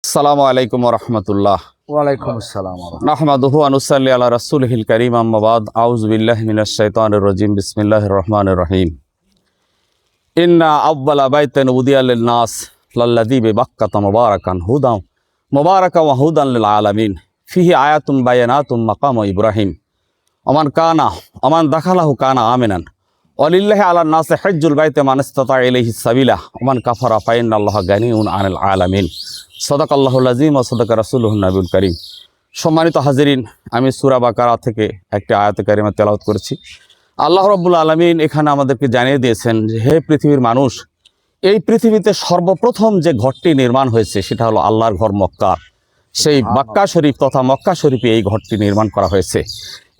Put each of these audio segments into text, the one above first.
আসসালামু আলাইকুম ওয়া রাহমাতুল্লাহ। ওয়ালাইকুম আসসালাম। নাহমাদুহু ওয়া নুসাল্লি আলা রাসূলিহিল কারীম, আম্মা বাদ। আউযু বিল্লাহি মিনাশ শাইতানির রাজীম। বিসমিল্লাহির রহমানির রহিম। ইন্না আউয়ালা বাইতিন উদিয়া লিন-নাস লাল্লাযী বিবাক্কাতা মুবারাকান ওয়া হুদান লিল আলামিন ফিহি আয়াতুন বায়িনাতুন মাকামু ইব্রাহিম ওমান দাখালাহু কানা আমিনান ওয়ালিল্লাহি আলান নাসি হজ্জুল বাইতি মান ইসতাতা ইলাইহি সাবিলা ওমান কাফারা ফাইন্নাল্লাহা গানিয়্যুন আনিল আলামিন। সাদাকাল্লাহুল আযীম ওয়া সাদাকা রাসূলুহুন নাবিয়ুল কারীম। সম্মানিত হাজিরিন, আমি সূরা বাকারা থেকে একটি আয়াতে কারিমা তেলাওয়াত করেছি। আল্লাহ রাব্বুল আলামিন এখানে আমাদেরকে জানিয়ে দিয়েছেন যে হে পৃথিবীর মানুষ, এই পৃথিবীতে সর্বপ্রথম যে ঘরটি নির্মাণ হয়েছে সেটা হলো আল্লাহর ঘর মক্কা। সেই মক্কা শরীফ তথা মক্কা শরীফে এই ঘরটি নির্মাণ করা হয়েছে।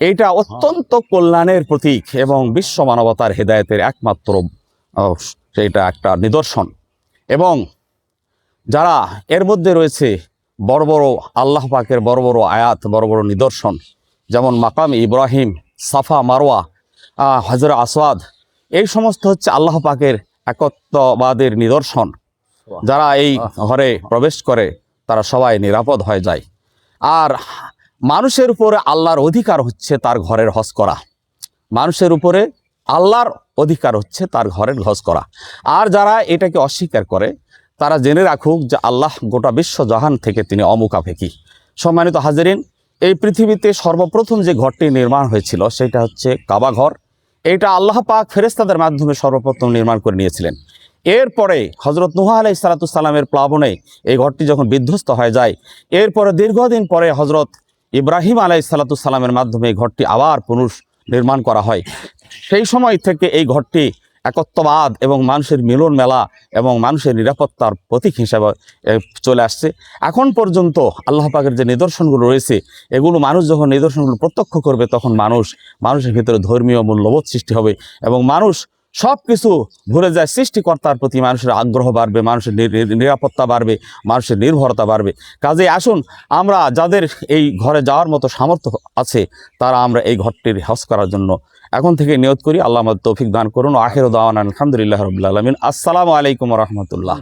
এইটা অত্যন্ত কল্যাণের প্রতীক এবং বিশ্ব মানবতার হেদায়েতের একমাত্র সেইটা একটা নিদর্শন। এবং যারা এর মধ্যে রয়েছে বড় বড় আল্লাহ পাকের বড় বড় আয়াত, বড় বড় নিদর্শন, যেমন মাকাম ইব্রাহিম, সাফা মারওয়া, হাজর আসওয়াদ, এই সমস্ত হচ্ছে আল্লাহ পাকের একত্ববাদের নিদর্শন। যারা এই ঘরে প্রবেশ করে তারা সবাই নিরাপদ হয়ে যায়। আর মানুষের উপরে আল্লাহর অধিকার হচ্ছে তার ঘরের হজ করা। মানুষের উপরে আল্লাহর অধিকার হচ্ছে তার ঘরের হজ করা। আর যারা এটাকে অস্বীকার করে তারা জেনে রাখুক যে আল্লাহ গোটা বিশ্ব জাহান থেকে তিনি অমুখাপেক্ষী। সম্মানিত হাজিরিন, এই পৃথিবীতে সর্বপ্রথম যে ঘরটি নির্মাণ হয়েছিল সেটা হচ্ছে কাবা ঘর। এইটা আল্লাহ পাক ফেরেশতাদের মাধ্যমে সর্বপ্রথম নির্মাণ করে নিয়েছিলেন। এরপরে হজরত নূহ আলাইহিস সালাতু সালামের প্লাবনে এই ঘরটি যখন বিধ্বস্ত হয়ে যায়, এরপরে দীর্ঘদিন পরে হজরত ইব্রাহিম আলাইহিস সালাতু সালামের মাধ্যমে এই ঘরটি আবার পুনর্নির্মাণ করা হয়। সেই সময় থেকে এই ঘরটি একত্ববাদ এবং মানুষের মিলন মেলা এবং মানুষের নিরাপত্তার প্রতীক হিসাবে চলে আসছে। এখন পর্যন্ত আল্লাহ পাকের যে নিদর্শনগুলো রয়েছে, এগুলো মানুষ যখন নিদর্শনগুলো প্রত্যক্ষ করবে তখন মানুষের ভিতরে ধর্মীয় মূল্যবোধ সৃষ্টি হবে এবং মানুষ সব কিছু ভুলে যায়। সৃষ্টিকর্তার প্রতি মানুষের আগ্রহ বাড়বে, মানুষের নিরাপত্তা বাড়বে, মানুষের নির্ভরতা বাড়বে। কাজেই আসুন আমরা যাদের এই ঘরে যাওয়ার মতো সামর্থ্য আছে তারা আমরা এই ঘরটির হজ করার জন্য এখন থেকে নিয়ত করি। আল্লাহ আমাদের তৌফিক দান করুন। আখিরু দাওয়ানা আলহামদুলিল্লাহি রাব্বিল আলামিন। আসসালামু আলাইকুম ওয়া রাহমাতুল্লাহ।